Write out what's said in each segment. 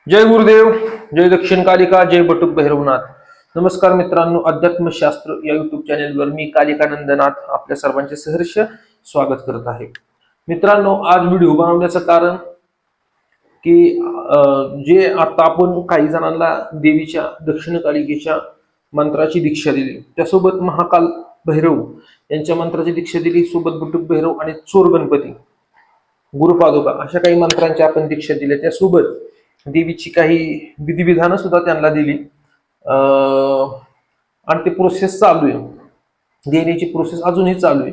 जय गुरुदेव, जय दक्षिण कालिका, जय बटुक भैरवनाथ. नमस्कार मित्रांनो, अध्यात्मशास्त्र या युट्यूब चॅनेलवर मी कालिकानंदनाथ आपल्या सर्वांचे सहर्ष स्वागत करत आहे. मित्रांनो, आज व्हिडिओ बनवण्याचं कारण की जे आता आपण काही जणांना देवीच्या दक्षिण कालिकेच्या मंत्राची दीक्षा दिली, त्यासोबत महाकाल भैरव यांच्या मंत्राची दीक्षा दिली, सोबत बटुक भैरव आणि चोर गणपती, गुरुपादुका अशा काही मंत्रांची आपण दीक्षा दिल्या. त्यासोबत देवीची काही विधिविधानं सुद्धा त्यांना दिली आणि ते प्रोसेस चालू आहे. देण्याची प्रोसेस अजूनही चालू आहे.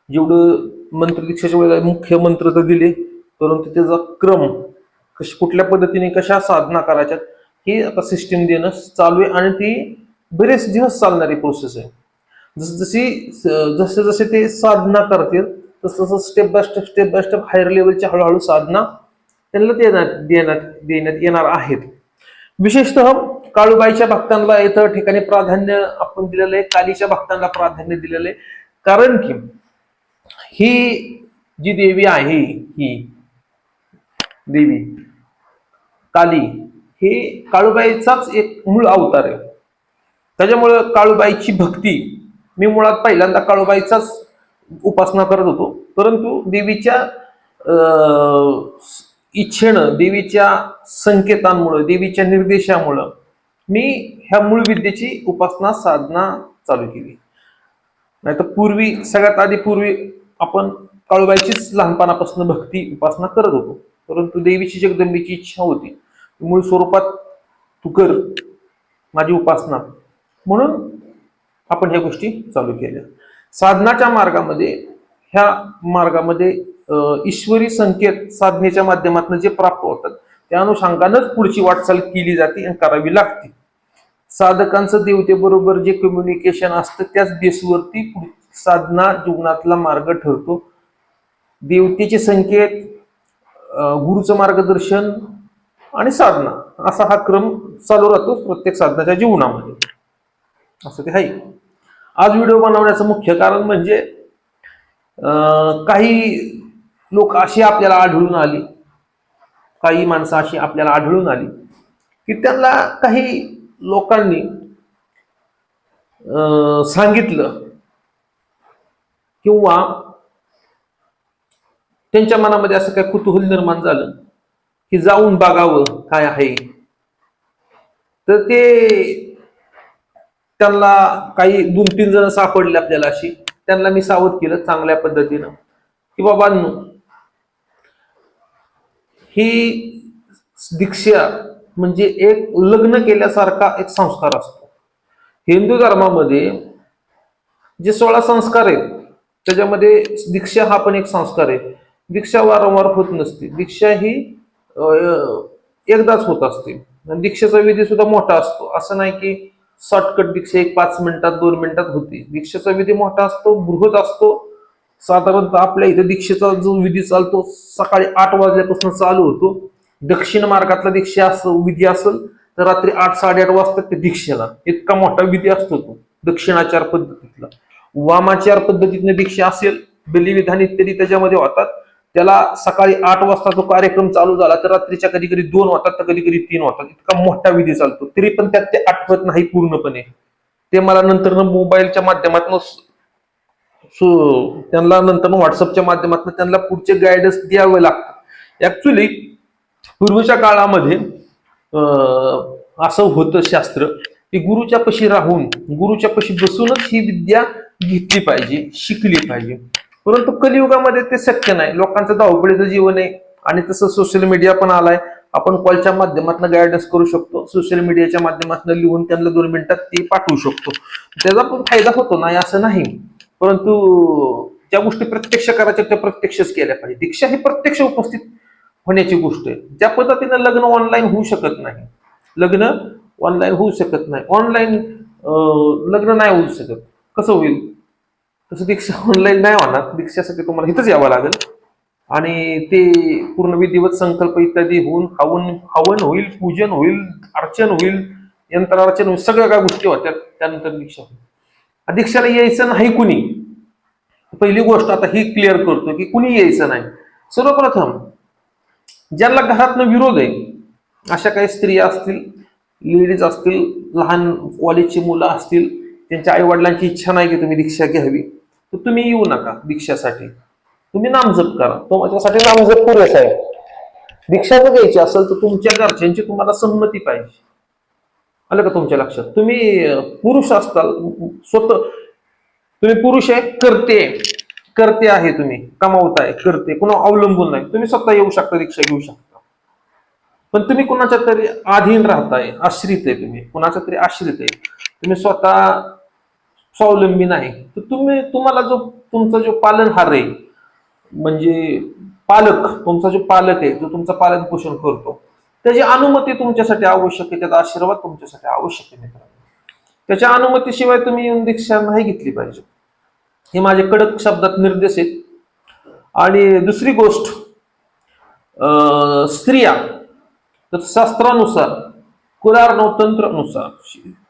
जेवढं मंत्र दीक्षेच्या वेळेला मुख्य मंत्र तर दिले, परंतु त्याचा क्रम कुठल्या पद्धतीने कशा साधना करायच्या हे आता सिस्टीम देणं चालू आहे आणि ती बरेच दिवस चालणारी प्रोसेस आहे. जसे जसे ते साधना करतील तसं स्टेप बाय स्टेप हायर लेवलच्या हळूहळू साधना त्यांना देण्यात येणार आहेत. विशेषतः काळूबाईच्या भक्तांना इथं ठिकाणी प्राधान्य आपण दिलेलं आहे, कालीच्या भक्तांना प्राधान्य दिलेलं आहे. कारण की ही जी देवी आहे, ही देवी काली हे काळूबाईचाच एक मूळ अवतार आहे. त्याच्यामुळं काळूबाईची भक्ती मी मुळात पहिल्यांदा काळूबाईचाच उपासना करत होतो, परंतु देवीच्या इच्छेनं, देवीच्या संकेतांमुळे, देवीच्या निर्देशामुळं मी ह्या मूळ विद्येची उपासना साधना चालू केली. नाही तर पूर्वी, सगळ्यात आधी पूर्वी आपण काळूबाईचीच लहानपणापासून भक्ती उपासना करत होतो, परंतु देवीची जगदंबेची इच्छा होती मूळ स्वरूपात तू कर माझी उपासना, म्हणून आपण ह्या गोष्टी चालू केल्या. साधनाच्या मार्गामध्ये, ह्या मार्गामध्ये ईश्वरी संकेत साधनेच्या माध्यमातून जे प्राप्त होतात त्या अनुषंगानंच पुढची वाटचाल केली जाते आणि करावी लागते. साधकांचं देवतेबरोबर जे कम्युनिकेशन असतं त्याच बेसवरती साधना जीवनातला मार्ग ठरतो. देवतेचे संकेत, गुरुचं मार्गदर्शन आणि साधना असा हा क्रम चालू राहतो प्रत्येक साधनाच्या जीवनामध्ये. असं ते आहे. आज व्हिडिओ बनवण्याचं मुख्य कारण म्हणजे काही लोक अशी आपल्याला आढळून आली, काही माणसं अशी आपल्याला आढळून आली की त्यांना काही लोकांनी सांगितलं किंवा त्यांच्या मनामध्ये असं काही कुतूहल निर्माण झालं की जाऊन बघावं काय आहे. तर ते त्यांना काही 2-3 जण सापडले आपल्याला अशी, त्यांना मी सावध केलं चांगल्या पद्धतीनं की बाबांनो, ही दीक्षा म्हणजे एक लग्न केल्यासारखा एक संस्कार असतो. हिंदू धर्मामध्ये जे 16 संस्कार आहेत त्याच्यामध्ये दीक्षा हा पण एक संस्कार आहे. दीक्षा वारंवार होत नसते, दीक्षा ही एकदाच होत असते. दीक्षेचा विधी सुद्धा मोठा असतो. असं नाही की शॉर्टकट दीक्षा 5 मिनिटात 2 मिनिटात होती. दीक्षेचा विधी मोठा असतो, बृहत असतो. साधारणतः आपल्या इथे दीक्षेचा जो विधी चालतो सकाळी 8 वाजल्यापासून चालू होतो. दक्षिण मार्गातला दीक्षा विधी असेल तर रात्री 8-8:30 वाजता ते दीक्षेला इतका मोठा विधी असतो तो दक्षिणाचार पद्धतीतला. वामाचार पद्धतीने दीक्षा असेल, बलिविधान इत्यादी त्याच्यामध्ये होतात. त्याला सकाळी 8 वाजता तो कार्यक्रम चालू झाला तर रात्रीच्या कधी कधी 2 होतात तर कधी कधी 3 होतात. इतका मोठा विधी चालतो, तरी पण त्यात ते आठवत नाही पूर्णपणे. ते मला नंतर मोबाईलच्या माध्यमातून त्यांना नंतर व्हॉट्सअपच्या माध्यमातून त्यांना पुढचे गायडन्स द्यावे लागतात. ऍक्च्युली पूर्वीच्या काळामध्ये असं होतं शास्त्र की गुरुच्या पशी राहून, गुरुच्या पशी बसूनच ही विद्या घेतली पाहिजे, शिकली पाहिजे. परंतु कलियुगामध्ये ते शक्य नाही. लोकांचं धावपळीचं जीवन आहे आणि तसं सोशल मीडिया पण आलाय. आपण कॉलच्या माध्यमातून गायडन्स करू शकतो, सोशल मीडियाच्या माध्यमातून लिहून त्यांना 2 मिनिटात ते पाठवू शकतो. त्याचा पण फायदा होतो, नाही असं नाही. परंतु ज्या गोष्टी प्रत्यक्ष करायच्या त्या प्रत्यक्षच केल्या पाहिजे. दीक्षा ही प्रत्यक्ष उपस्थित होण्याची गोष्ट आहे. ज्या पद्धतीनं लग्न ऑनलाईन होऊ शकत नाही, लग्न ऑनलाईन होऊ शकत नाही, ऑनलाईन लग्न नाही होऊ शकत, कसं होईल तसं दीक्षा ऑनलाईन नाही होणार. दीक्षासाठी तुम्हाला इथंच यावं लागेल आणि ते पूर्ण विधिवत संकल्प इत्यादी होऊन हवन होईल, पूजन होईल, अर्चन होईल, यंत्रार्चन होईल, सगळ्या काय गोष्टी होत्या. त्यानंतर दीक्षा होईल. दीक्षाला यायचं नाही कुणी. पहिली गोष्ट आता ही क्लिअर करतो की कुणी यायचं नाही. सर्वप्रथम ज्यांना घरातनं विरोध आहे अशा काही स्त्रिया असतील, लेडीज असतील, लहान कॉलेजची मुलं असतील, त्यांच्या आई वडिलांची इच्छा नाही की तुम्ही दीक्षा घ्यावी, तर तुम्ही येऊ नका दीक्षासाठी. तुम्ही नामजप करा, तुमच्यासाठी नामजप पुरेसा आहे. दीक्षा जर घ्यायची असेल तर तुमच्या घरच्यांची तुम्हाला संमती पाहिजे. आलं का तुमच्या लक्षात? तुम्ही पुरुष असताल, स्वतः तुम्ही पुरुष आहे, करते आहे, तुम्ही कमावताय, करते, कुणा अवलंबून नाही, तुम्ही स्वतः येऊ शकता, दीक्षा घेऊ शकता. पण तुम्ही कुणाच्या तरी अधीन राहताय, आश्रित आहे, तुम्ही कुणाच्या तरी आश्रित आहे, तुम्ही स्वतः स्वावलंबी नाही, तर तुम्हाला तुमचा जो पालनहार आहे, म्हणजे तुमचा जो पालक आहे, जो तुमचं पालन पोषण करतो, त्याची अनुमती तुमच्यासाठी आवश्यक आहे, त्याचा आशीर्वाद तुमच्यासाठी आवश्यक आहे मित्रांनो. त्याच्या अनुमतीशिवाय तुम्ही येऊन दीक्षा नाही घेतली पाहिजे. हे माझे कडक शब्दात निर्देश आहेत. आणि दुसरी गोष्ट, स्त्रिया तर शास्त्रानुसार, कुरार्णव तंत्रानुसार,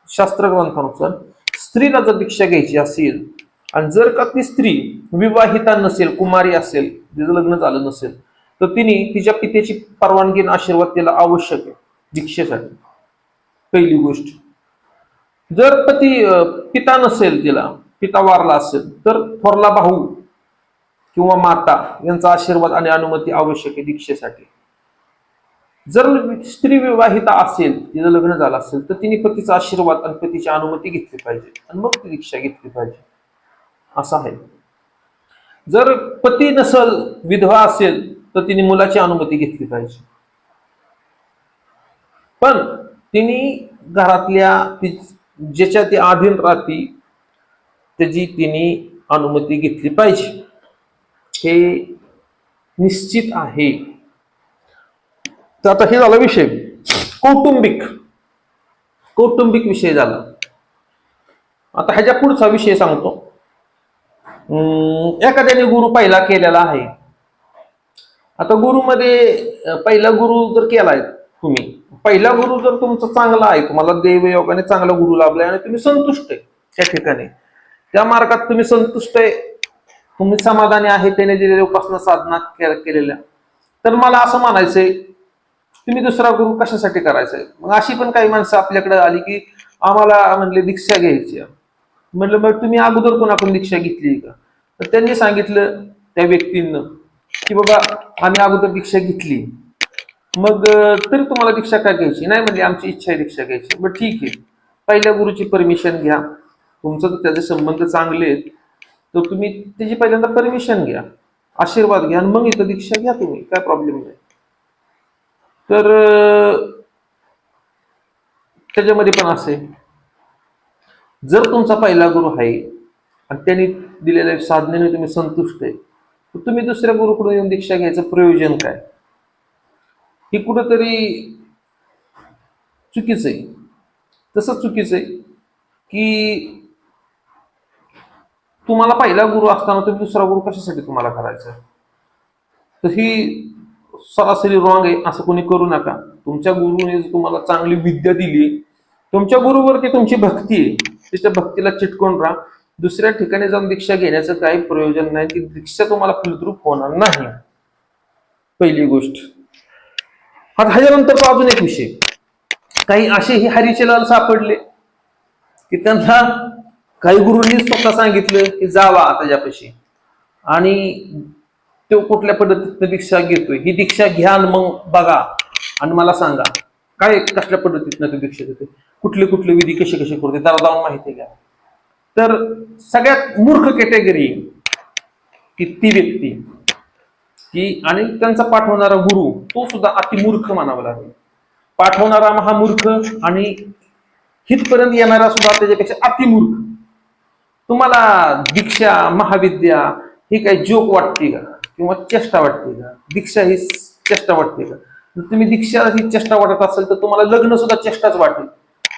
शास्त्र ग्रंथानुसार स्त्रीला जर दीक्षा घ्यायची असेल, आणि जर का ती स्त्री विवाहिता नसेल, कुमारी असेल, तिचं लग्न झालं नसेल, तर तिने तिच्या पित्याची परवानगी आणि आशीर्वाद तिला आवश्यक आहे दीक्षेसाठी. पहिली गोष्ट. जर पिता नसेल, तिला पिता वारला असेल, तर थोरला भाऊ किंवा माता यांचा आशीर्वाद आणि अनुमती आवश्यक आहे दीक्षेसाठी. जर स्त्री विवाहिता असेल, तिचं लग्न झालं असेल, तर तिने पतीचा आशीर्वाद आणि पतीची अनुमती घेतली पाहिजे आणि मग ती दीक्षा घेतली पाहिजे, असं आहे. जर पती नसल, विधवा असेल, तर तिने मुलाची अनुमती घेतली पाहिजे. पण तिने घरातल्या ज्याच्या ती अधीन राहती त्याची तिने अनुमती घेतली पाहिजे, हे निश्चित आहे. तर आता हे झाला विषय कौटुंबिक विषय झाला. आता ह्याच्या पुढचा विषय सांगतो. एखाद्याने गुरु पहिला केलेला आहे. आता गुरुमध्ये पहिला गुरु जर केलाय तुम्ही, पहिला गुरु जर तुमचा चांगला आहे, तुम्हाला देवयोगाने चांगला गुरु लाभलाय आणि तुम्ही संतुष्ट आहे त्या ठिकाणी, त्या मार्गात तुम्ही संतुष्ट आहे, तुम्ही समाधानी आहे त्याने दिलेल्या उपासना साधना केलेल्या, तर मला असं म्हणायचंय तुम्ही दुसरा गुरु कशासाठी करायचंय. मग अशी पण काही माणसं आपल्याकडे आली की आम्हाला म्हणले दीक्षा घ्यायची. म्हणलं मग तुम्ही अगोदर कोणाकडून दीक्षा घेतली का? तर त्यांनी सांगितलं त्या व्यक्तींना की बाबा आम्ही अगोदर दीक्षा घेतली. मग तरी तुम्हाला दीक्षा का घ्यायची नाही? म्हणजे आमची इच्छा आहे दीक्षा घ्यायची. मग ठीक आहे, पहिल्या गुरुची परमिशन घ्या, तुमचं तर त्याचे संबंध चांगले आहेत तर तुम्ही त्याची पहिल्यांदा परमिशन घ्या, आशीर्वाद घ्या आणि मग इथं दीक्षा घ्या, तुम्ही काय प्रॉब्लेम नाही. तर त्याच्यामध्ये पण असे, जर तुमचा पहिला गुरु आहे आणि त्यांनी दिलेल्या साधनेने तुम्ही संतुष्ट आहे, तर तुम्ही दुसऱ्या गुरुकडून येऊन दीक्षा घ्यायचं प्रयोजन काय? हे कुठंतरी चुकीचं आहे. तसंच चुकीचं आहे की तुम्हाला पहिला गुरु असताना तुम्ही दुसरा गुरु कशासाठी तुम्हाला करायचा? तर ही सरासरी रॉंग आहे, असं कोणी करू नका. तुमच्या गुरुने तुम्हाला चांगली विद्या दिली, तुमच्या गुरुवरती तुमची भक्ती आहे, त्याच्या भक्तीला चिटकून राहा. दुसऱ्या ठिकाणी जाऊन दीक्षा घेण्याचं काही प्रयोजन नाही, ती दीक्षा तुम्हाला फलद्रूप होणार नाही, पहिली गोष्ट. आता ह्याच्यानंतर अजून एक विषय, काही असेही हरीचे लाल सापडले की त्यांना काही गुरुंनी स्वतः सांगितलं की जावा त्याच्यापाशी आणि तो कुठल्या पद्धतीने दीक्षा घेतोय, ही दीक्षा घ्या मग बघा आणि मला सांगा काय कसल्या पद्धतीने तो दीक्षा देतोय, कुठले कुठले विधी कसे कसे करते, जरा जाऊन माहिती घ्या. तर सगळ्यात मूर्ख कॅटेगरी की ती व्यक्ती की, आणि त्यांचा पाठवणारा गुरु तो सुद्धा अतिमूर्ख मानावा लागेल. पाठवणारा महामूर्ख आणि हितपर्यंत येणारा सुद्धा त्याच्यापेक्षा अतिमूर्ख. तुम्हाला दीक्षा महाविद्या ही काही जोक वाटते का किंवा चेष्टा वाटते का? दीक्षा ही चेष्टा वाटते का? जर तुम्ही दीक्षा ही चेष्टा वाटत असेल तर तुम्हाला लग्न सुद्धा चेष्टाच वाटेल.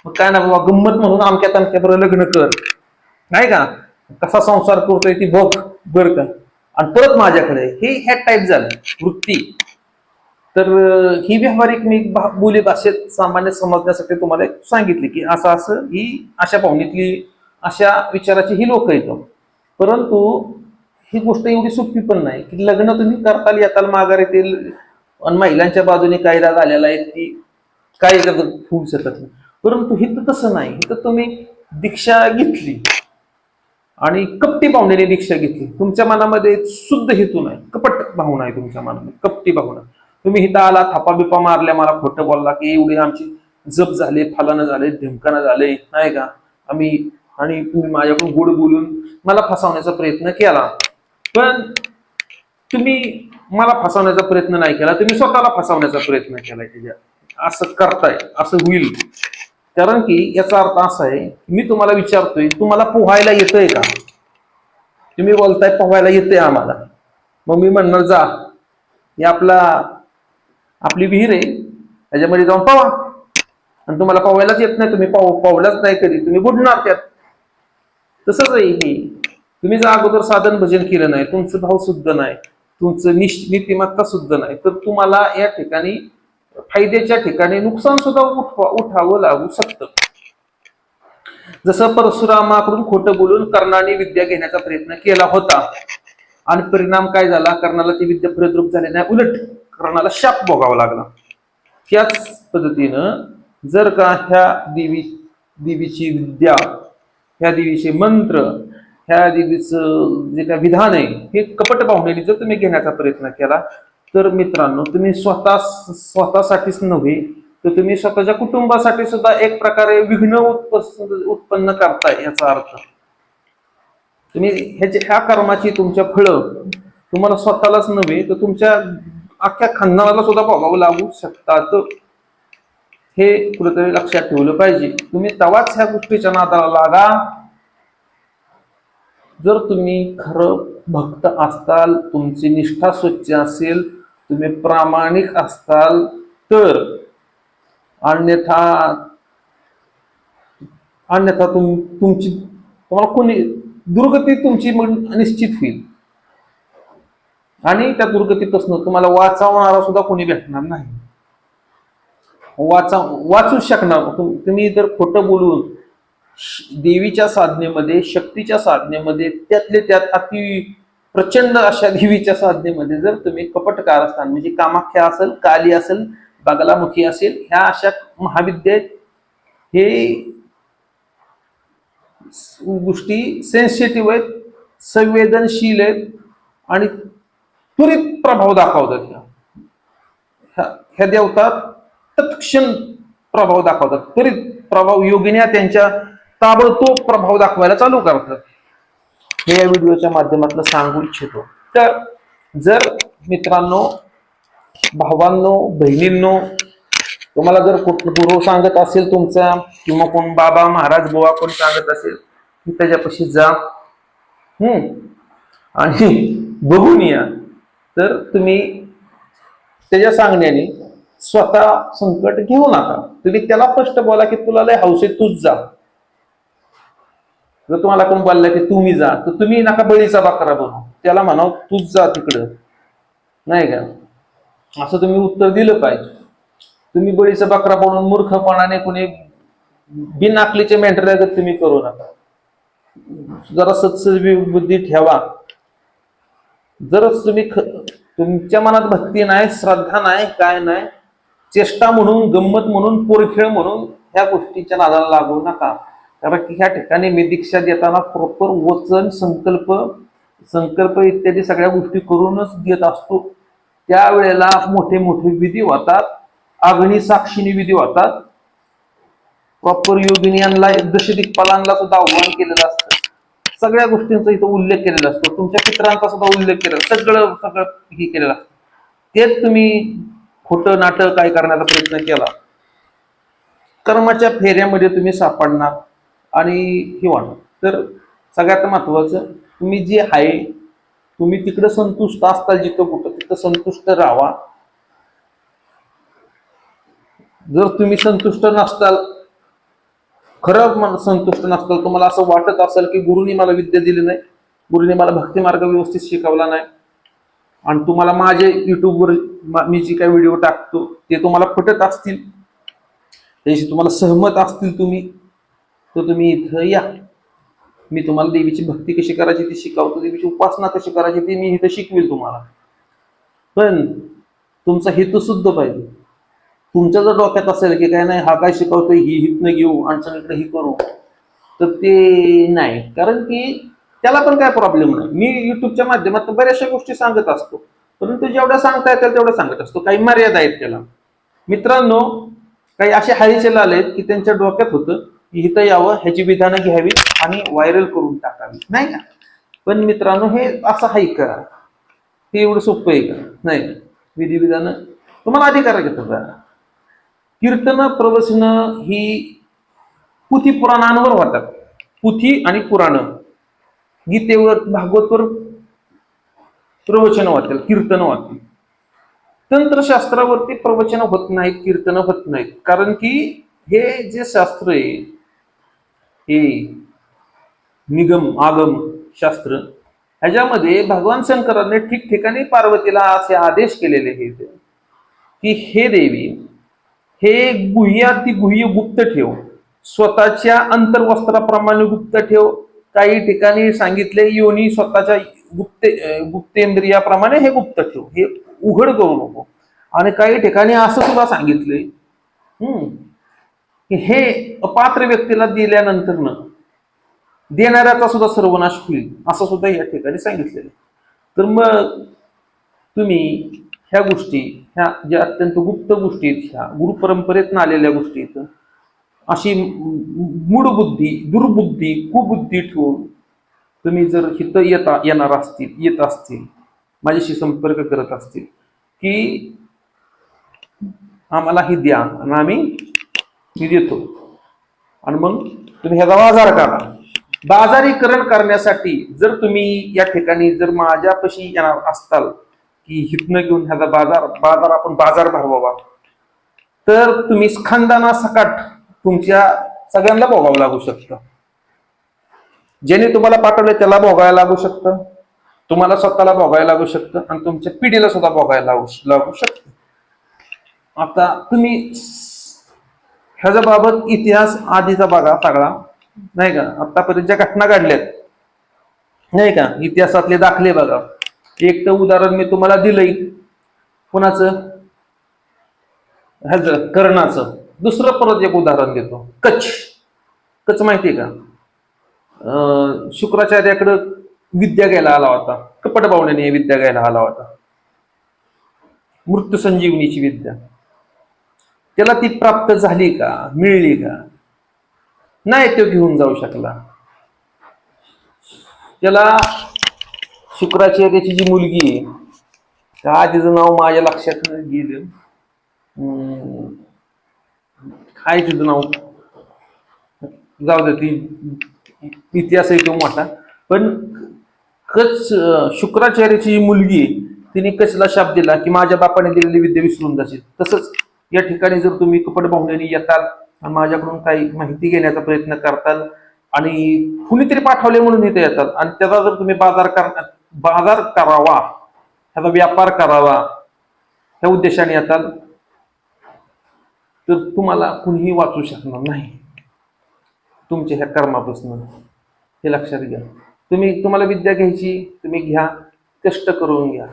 मग काय ना बाबा, गंमत म्हणून आमक्या तमक्या बरं लग्न कर, नाही का, कसा संसार करतोय ती बघ बर का, आणि परत माझ्याकडे, हे ह्या टाईप झालं वृत्ती. तर ही व्यावहारिक मी बोली भाषेत सामान्य समजण्यासाठी तुम्हाला सांगितली की असं असं ही अशा पाहुणीतली अशा विचाराची ही लोक येतात. परंतु ही गोष्ट एवढी सोपी पण नाही की लग्न तुम्ही करताल येताल माघार येतील आणि महिलांच्या बाजूने कायदा झालेला आहे की काही होऊ शकत नाही. परंतु इथं तसं नाही. इथं तुम्ही दीक्षा घेतली आणि कपटी भावनेने दीक्षा घेतली. तुमच्या मनामध्ये शुद्ध हेतू नाही, कपट भावना आहे तुमच्या मनामध्ये, कपटी भावना. तुम्ही इथं आला, थापा बिपा मारल्या, मला खोटं बोलला की एवढी आमची जप झाले, फलानं झाले, ढिमकानं झाले, नाही का आम्ही, आणि तुम्ही माझ्याकडून गोड बोलून मला फसवण्याचा प्रयत्न केला. पण तुम्ही मला फसवण्याचा प्रयत्न नाही केला, तुम्ही स्वतःला फसवण्याचा प्रयत्न केलाय. असं करताय, असं होईल. कारण की याचा अर्थ असा आहे, मी तुम्हाला विचारतोय, तुम्हाला पोहायला येतंय का? तुम्ही बोलताय पोहायला येतंय आम्हाला. मग मी म्हणणार जा, हे आपली विहीर आहे, त्याच्यामध्ये जाऊन पोहा. आणि तुम्हाला पोहायलाच येत नाही, तुम्ही पोहलाच नाही कधी, तुम्ही बुडणार त्यात. तसंच आहे हे. तुम्ही जर अगोदर साधन भजन केलं नाही, तुमचं भाव शुद्ध नाही, तुमचं नीतिमत्ता शुद्ध नाही, तर तुम्हाला या ठिकाणी फायद्याच्या ठिकाणी नुकसान सुद्धा उठावं लागू शकतं. जसं परशुरामाकडून खोटं बोलून कर्णाने विद्या घेण्याचा प्रयत्न केला होता आणि परिणाम काय झाला? कर्णाला ती विद्या फलद्रूप झाली नाही, उलट कर्णाला शाप भोगावा लागला. त्याच पद्धतीनं जर का ह्या देवीची विद्या, ह्या देवीचे मंत्र, ह्या देवीचं जे काय विधान आहे, हे कपट भावनेने जर तुम्ही घेण्याचा प्रयत्न केला, तर मित्रांनो, तुम्ही स्वतःसाठीच नव्हे, तर तुम्ही स्वतःच्या कुटुंबासाठी सुद्धा एक प्रकारे विघ्न उत्पन्न करताय. याचा अर्थ तुम्ही ह्या कर्माची तुमच्या फळं तुम्हाला स्वतःलाच नव्हे, तर तुमच्या अख्ख्या खानदानाला सुद्धा भोगावं लागू शकतात. हे कुठेतरी लक्षात ठेवलं पाहिजे. तुम्ही तेव्हाच ह्या गोष्टीच्या नादाला लागा जर तुम्ही खरं भक्त असताल, तुमची निष्ठा स्वच्छ असेल, तुम्ही प्रामाणिक असताल तर. अन्यथा तुम्हाला कोणी दुर्गती तुमची निश्चित होईल आणि त्या दुर्गतीपासून तुम्हाला वाचवणारा सुद्धा कोणी भेटणार नाही. वाचू शकणार तुम्ही जर खोटं बोलून देवीच्या साधनेमध्ये, शक्तीच्या साधनेमध्ये, त्यातले त्यात अति प्रचंड अशा देवीच्या साधनेमध्ये जर तुम्ही कपटकार असताल, म्हणजे कामाख्या असेल, काली असेल, बागलामुखी असेल, ह्या अशा महाविद्येत हे गोष्टी सेन्सिटिव्ह आहेत, संवेदनशील आहेत आणि त्वरित प्रभाव दाखवतात. ह्या देवता तत्क्षण प्रभाव दाखवतात, त्वरित प्रभाव. योगिन्या त्यांच्या ताबडतोब प्रभाव दाखवायला चालू करतात. हे या व्हिडिओच्या माध्यमातून सांगू इच्छितो. तर जर मित्रांनो, भावांनो, बहिणींनो, तुम्हाला जर गुरु सांगत असेल तुमचा, किंवा कोण बाबा, महाराज, बुवा कोण सांगत असेल, त्याच्यापाशी जा आणि बघून या. तर तुम्ही त्याच्या सांगण्याने स्वतः संकट घेऊ नका. तुम्ही त्याला स्पष्ट बोला की तुला लय हौस आहे, तूच जा. जर तुम्हाला कोण बोलला की तुम्ही जा, तर तुम्ही नका बळीचा बकरा बनू. त्याला म्हणाव तूच जा तिकडं, नाही का? असं तुम्ही उत्तर दिलं पाहिजे. तुम्ही बळीचा बकरा बनून मूर्खपणाने कोणी बिनआकलीचे मेंढरागत तुम्ही करू नका. जरा सत्सद्बुद्धी ठेवा. जरच तुम्ही तुमच्या मनात भक्ती नाही, श्रद्धा नाही, काय नाही, चेष्टा म्हणून, गंमत म्हणून, पोरखेळ म्हणून ह्या गोष्टीच्या नादाला लागू नका. कारण की ह्या ठिकाणी मी दीक्षा देताना प्रॉपर वचन, संकल्प इत्यादी सगळ्या गोष्टी करूनच देत असतो. त्यावेळेला मोठे मोठे विधी होतात, अग्नी साक्षीने विधी होतात. प्रॉपर योगिनीयांना, दशदिक्पालांना सुद्धा आव्हान केलेलं असतं. सगळ्या गोष्टींचा इथं उल्लेख केलेला असतो. तुमच्या पितरांचा सुद्धा उल्लेख केलेला, सगळं हे केलेलं असतं. तेच तुम्ही खोटं नाटक काय करण्याचा प्रयत्न केला, कर्माच्या फेऱ्यामध्ये तुम्ही सापडणार आणि हे होणार. तर सगळ्यात महत्वाचं, तुम्ही जे आहे तुम्ही तिकडे संतुष्ट असताल, जिथं कुठं तिथं संतुष्ट राहा. जर तुम्ही संतुष्ट नसताल, खरं संतुष्ट नसताल, तुम्हाला असं वाटत असेल की गुरुनी मला विद्या दिली नाही, गुरुनी मला भक्ती मार्ग व्यवस्थित शिकवला नाही, आणि तुम्हाला माझे युट्यूबवर मी जी काही व्हिडिओ टाकतो ते तुम्हाला पटत असतील, त्याशी तुम्हाला सहमत असतील तुम्ही, तर तुम्ही इथं या. मी तुम्हाला देवीची भक्ती कशी करायची ती शिकवतो, देवीची उपासना कशी करायची ती मी इथं शिकवेल तुम्हाला. पण तुमचा हेतू शुद्ध पाहिजे. तुमच्या जर डोक्यात असेल की काय नाही हा काय शिकवतोय ही हितनं घेऊ आणि इकडे ही करू, तर ते नाही. कारण की त्याला पण काय प्रॉब्लेम नाही. मी युट्यूबच्या माध्यमातून बऱ्याचशा गोष्टी सांगत असतो, परंतु जेवढ्या सांगता येतील तेवढ्या सांगत असतो. काही मर्यादा आहेत त्याला. मित्रांनो, काही असे हालचाल आलेत की त्यांच्या डोक्यात होतं की इथं यावं, ह्याची विधानं घ्यावी आणि व्हायरल करून टाकावी, नाही का? पण मित्रांनो, हे असं आहे का? हे एवढं सोपं आहे का? नाही. विधिविधानं तुम्हाला अधिकार घेतात. कीर्तन प्रवचन ही पुथी पुराणांवर होतात. पुथी आणि पुराण, गीतेवर, भागवतवर प्रवचन होतील, कीर्तन होतील. तंत्रशास्त्रावरती प्रवचन होत नाहीत, कीर्तन होत नाहीत. कारण की हे जे शास्त्र आहे, हे निगम आगम शास्त्र, ह्याच्यामध्ये भगवान शंकरांनी ठिकठिकाणी पार्वतीला असे आदेश केलेले आहेत की हे देवी, हे गुह्याती गुह्य गुप्त ठेव, स्वतःच्या अंतर्वस्त्राप्रमाणे गुप्त ठेव. काही ठिकाणी सांगितले योनी स्वतःच्या गुप्तेंद्रियाप्रमाणे हे गुप्त ठेव, हे उघड करू नको. आणि काही ठिकाणी असं सुद्धा सांगितलंय की हे अपात्र व्यक्तीला दिल्यानंतर देणाऱ्याचा सुद्धा सर्वनाश होईल, असं सुद्धा या ठिकाणी सांगितलेलं. तर मग तुम्ही ह्या गोष्टी, ह्या ज्या अत्यंत गुप्त गोष्टी आहेत, ह्या गुरुपरंपरेतून आलेल्या गोष्टी आहेत, अशी मूढ बुद्धी, दुर्बुद्धी, कुबुद्धी ठेवून तुम्ही जर हित येत असतील, माझ्याशी संपर्क करत असतील की आम्हाला ही द्या आणि आम्ही ही देतो, आणि मग तुम्ही ह्याचा बाजार करा. बाजारीकरण करण्यासाठी जर तुम्ही या ठिकाणी जर माझ्यापाशी येणार असताल की हितनं घेऊन ह्याचा बाजार आपण बाजार भरवावा, तर तुम्ही खानदाना सकाट तुमच्या सगळ्यांना भोगावं लागू शकतं. ज्याने तुम्हाला पाठवलं त्याला भोगायला लागू शकतं, तुम्हाला स्वतःला भोगायला लागू शकतं, आणि तुमच्या पिढीला सुद्धा भोगायला लागू शकतं. आता तुम्ही ह्याच्या बाबत इतिहास आधीचा बघा सगळा, नाही का? आतापर्यंत ज्या घटना घडल्यात, नाही का, इतिहासातले दाखले बघा. एक तर उदाहरण मी तुम्हाला दिलंय, कोणाचं? ह्याचं, कर्णाचं. दुसरं परत एक उदाहरण देतो, कच्छ माहितीये का? शुक्राचार्याकडे विद्या घ्यायला आला होता, कपट बावण्याने विद्या घ्यायला आला होता, मृत्यू संजीवनीची विद्या. त्याला ती प्राप्त झाली का, मिळली का? नाही, तो घेऊन जाऊ शकला. त्याला शुक्राचार्याची जी मुलगी आहे, त्या तिचं नाव माझ्या लक्षात गेलं, काय तिचं नाव, जाऊ दे, ती इतिहास आहे तो मोठा. पण शुक्राचार्याची जी मुलगी आहे, तिने कचला शाप दिला की माझ्या बापाने दिलेली विद्या विसरून जाशील. तसंच या ठिकाणी जर तुम्ही कपट बाहुल्याने येताल आणि माझ्याकडून काही माहिती घेण्याचा प्रयत्न करताल आणि कुणीतरी पाठवले म्हणून इथे येतात आणि त्याचा जर तुम्ही बाजार करावा, ह्याचा व्यापार करावा ह्या उद्देशाने येताल, तर तुम्हाला कुणीही वाचू शकणार नाही तुमच्या ह्या कर्मापासून. हे लक्षात घ्या. तुम्हाला विद्या घ्यायची, तुम्ही घ्या, कष्ट करून घ्या,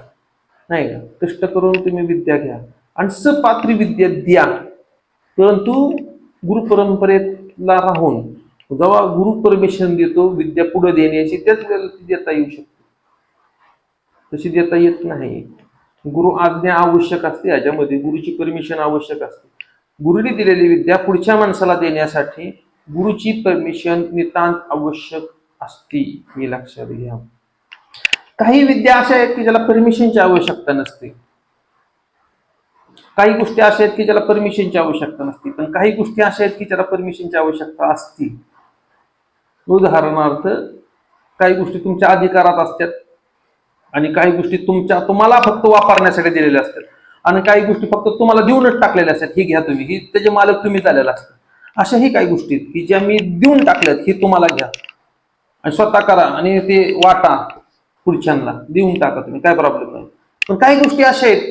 नाही का? कष्ट करून तुम्ही विद्या घ्या आणि सपात्री विद्या द्या. परंतु गुरुपरंपरेला राहून जेव्हा गुरु परमिशन देतो विद्या पुढे देण्याची, त्याच वेळेला ती देता येऊ शकते. तशी देता येत नाही. गुरु आज्ञा आवश्यक असते, याच्यामध्ये गुरुची परमिशन आवश्यक असते. गुरुने दिलेली विद्या पुढच्या माणसाला देण्यासाठी गुरुची परमिशन नितांत आवश्यक असते, हे लक्षात घ्या. काही विद्या अशा आहेत की ज्याला परमिशनची आवश्यकता नसते, काही गोष्टी अशा आहेत की ज्याला परमिशनची आवश्यकता नसते, पण काही गोष्टी अशा आहेत की ज्याला परमिशनची आवश्यकता असते. उदाहरणार्थ, काही गोष्टी तुमच्या अधिकारात असतात आणि काही गोष्टी तुम्हाला फक्त वापरण्यासाठी दिलेल्या असतात आणि काही गोष्टी फक्त तुम्हाला देऊनच टाकलेल्या असतात, ही घ्या तुम्ही, ही त्याचे मालक तुम्ही झालेला असतात. अशाही काही गोष्टी की ज्या मी देऊन टाकल्यात, ही तुम्हाला घ्या आणि स्वतः करा आणि ते वाटा, पुढच्यांना देऊन टाका तुम्ही, काय प्रॉब्लेम नाही. पण काही गोष्टी अशा आहेत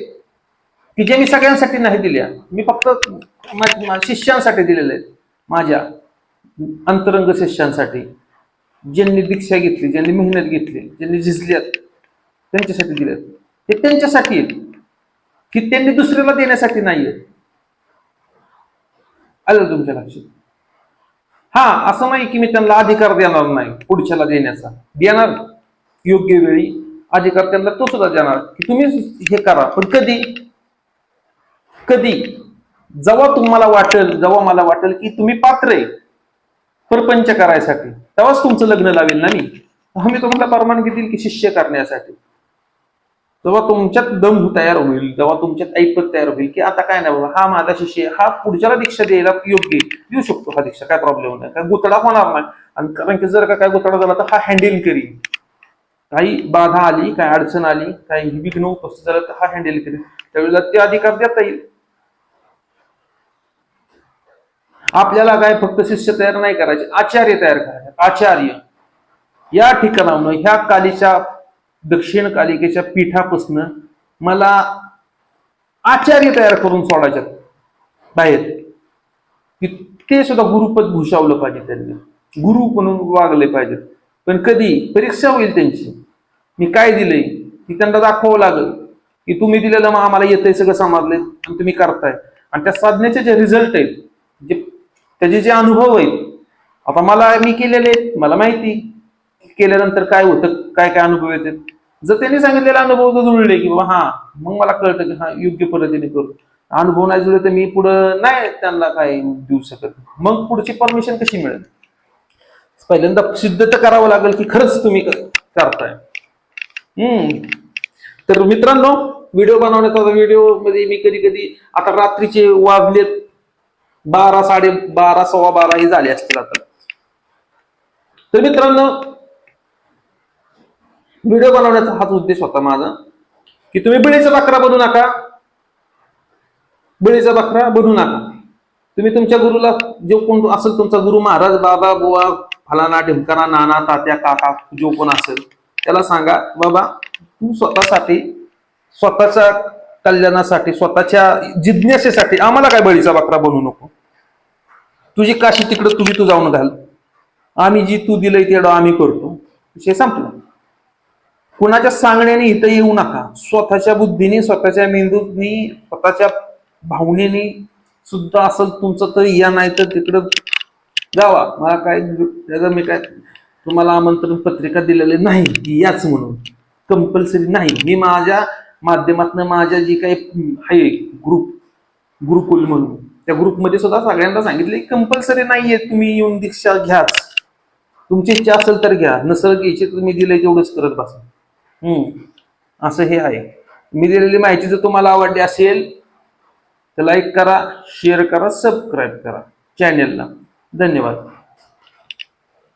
की ज्या मी सगळ्यांसाठी नाही दिल्या, मी फक्त शिष्यांसाठी दिलेल्या आहेत, माझ्या अंतरंग शिष्यांसाठी, ज्यांनी दीक्षा घेतली, ज्यांनी मेहनत घेतली, ज्यांनी झिजल्यात, त्यांच्यासाठी दिल्यात. ते त्यांच्यासाठी आहेत की त्यांनी दुसऱ्याला देण्यासाठी नाही आहेत. आलं तुमच्या लक्षात? हा, असं नाही की मी त्यांना अधिकार देणार नाही पुढच्याला देण्याचा, देणार योग्य वेळी अधिकार त्यांना तो सुद्धा देणार की तुम्ही हे करा. पण कधी कधी जेव्हा तुम्हाला वाटेल, जेव्हा मला वाटेल की तुम्ही पात्र आहे परपंच करायसाठी, तेव्हाच तुमचं लग्न लावेल ना मी. आम्ही तुम्हाला परवानगी देईल की शिष्य करण्यासाठी. जेव्हा तुमच्यात दम तयार होईल, जेव्हा तुमच्यात ऐपत तयार होईल की आता काय नाही बाबा, हा माझा शिष्य, हा पुढच्याला दीक्षा द्यायला योग्य देऊ शकतो, हा दीक्षा काय प्रॉब्लेम नाही, काय गुतडा होणार नाही. आणि कारण की जर का काय गुतडा झाला तर हा हँडल करील, काही बाधा आली, काय अडचण आली, काही विघ्न उपस्थित झालं तर हा हँडल करेल, त्यावेळेला ते अधिकार देता येईल. आपल्याला काय फक्त शिष्य तयार नाही करायचे, आचार्य तयार करायचे. आचार्य या ठिकाणाहून, ह्या कालीच्या दक्षिण कालिकेच्या पीठापासून मला आचार्य तयार करून सोडायच्यात बाहेर, की ते सुद्धा गुरुपद भूषवलं पाहिजे, त्यांनी गुरु म्हणून वागले पाहिजेत. पण कधी परीक्षा होईल त्यांची, मी काय दिलंय की त्यांना दाखवावं लागेल की तुम्ही दिलेलं मग आम्हाला येतंय, सगळं समजलंय आणि तुम्ही करताय. आणि त्या साधनेचे जे रिझल्ट आहेत, जे त्याचे जे अनुभव आहेत, आता मला मी केलेले आहेत, मला माहिती केल्यानंतर काय होतं, काय काय अनुभव येतात. जर त्यांनी सांगितलेला अनुभव जर जुळले की बाबा हा, मग मला कळतं की हा योग्य पद्धतीने करू. अनुभव नाही जुळले तर मी पुढं नाही त्यांना काय देऊ शकत. मग पुढची परमिशन कशी मिळेल? पहिल्यांदा सिद्ध तर करावं लागेल की खरंच तुम्ही करताय. तर मित्रांनो, व्हिडिओ बनवण्याचा, व्हिडिओ मध्ये मी कधी कधी आता रात्रीचे वाजलेत 12, 12:30, 12:15 ही झाले असतील आता. तर मित्रांनो, व्हिडिओ बनवण्याचा हाच उद्देश होता माझा की तुम्ही बळीचा बकरा बनू नका, बळीचा बकरा बनू नका. तुम्ही तुमच्या गुरुला, जो कोण असेल तुमचा गुरु, महाराज, बाबा, बुवा, फलाना, ढिमकाना, नाना, तात्या, काका, जो कोण असेल त्याला सांगा, बाबा तू स्वतःसाठी, स्वतःच्या कल्याणासाठी, स्वतःच्या जिज्ञासेसाठी आम्हाला काय बळीचा बकरा बनवू नको. तुझी काशी तिकडं तुझी तू जाऊन घाल, आम्ही जी तू दिलंय तेवढं आम्ही करतो, विषय संपला. कुणाच्या सांगण्याने इथं येऊ नका. स्वतःच्या बुद्धीने, स्वतःच्या मेंदूनी, स्वतःच्या भावनेने सुद्धा असेल तुमचं तर या, नाही तर तिकडं जावा. मला काय त्याचं मी काय तुम्हाला आमंत्रण पत्रिका दिलेली नाही की याच म्हणून कंपल्सरी नाही. मी माझ्या माध्यमातून माझ्या जी काही आहे गुरुकुल म्हणून, त्या ग्रुपमध्ये सुद्धा सगळ्यांना सांगितले कंपल्सरी नाहीये, तुम्ही येऊन दीक्षा घ्याच. तुमची इच्छा असेल तर घ्या, नसेल घ्यायची तुम्ही दिलंय तेवढंच करत बसा. असं हे आहे. मी दिलेली माहिती जर तुम्हाला आवडली असेल तर लाईक करा, शेअर करा, सबस्क्राईब करा चॅनेलला. धन्यवाद.